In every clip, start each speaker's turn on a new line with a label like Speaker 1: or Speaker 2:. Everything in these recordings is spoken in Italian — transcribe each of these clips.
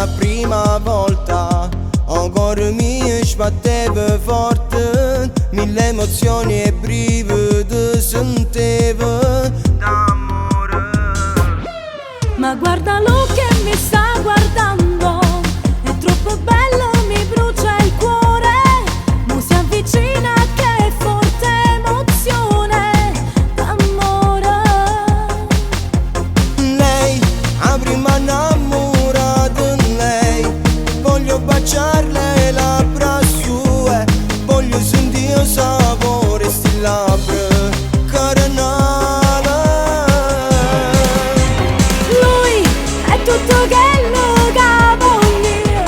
Speaker 1: la prima volta, il cuore mio sbatteva forte, mille emozioni e brividi sentivo d'amore.
Speaker 2: Ma guardalo che mi sta guardando, è troppo bello, mi brucia il cuore. Mo si avvicina, che forte emozione d'amore.
Speaker 1: Lei, la prima innamorata di lei, voglio baciarle le labbra sue, voglio sentire il sapore sti labbra caramelle.
Speaker 2: Lui è tutto quello che voglio,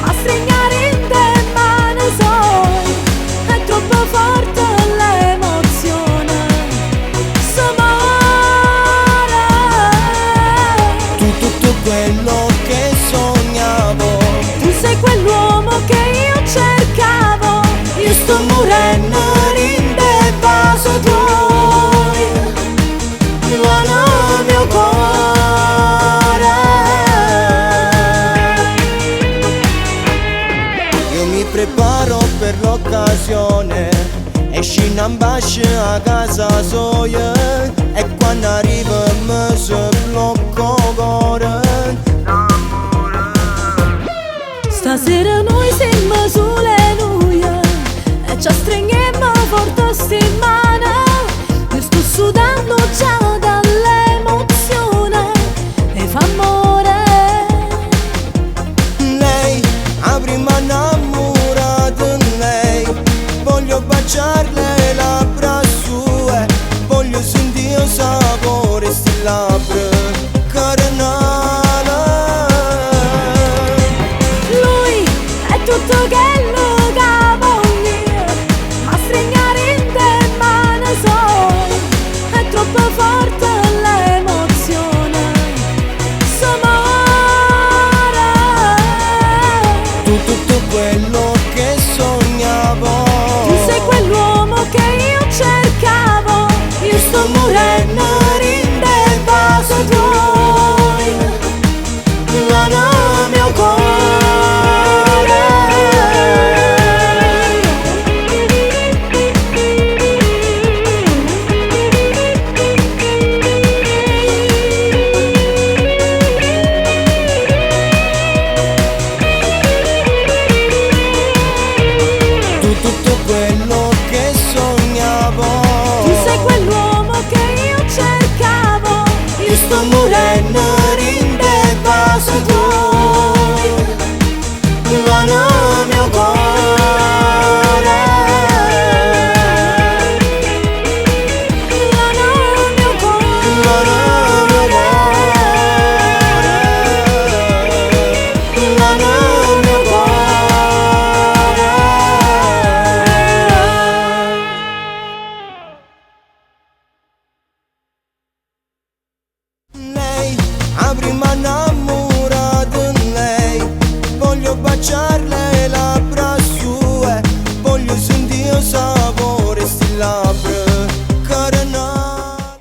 Speaker 2: ma stringere in te mani sue, è troppo forte l'emozione, s'amore.
Speaker 1: Tutto quello che sognavo,
Speaker 2: Tu sei quell'uomo che io cercavo,
Speaker 1: io sto morendo in te vaso tuoi, il mio cuore. Io mi preparo per l'occasione, esci in ambasce a casa soia, e quando arriva mi si blocca il cuore.
Speaker 2: stasera noi siamo sulle nuie e ci stringiamo forte sti mani. Io sto sudando già dall'emozione e fa amore.
Speaker 1: Lei, la prima innamorata di lei, voglio baciarle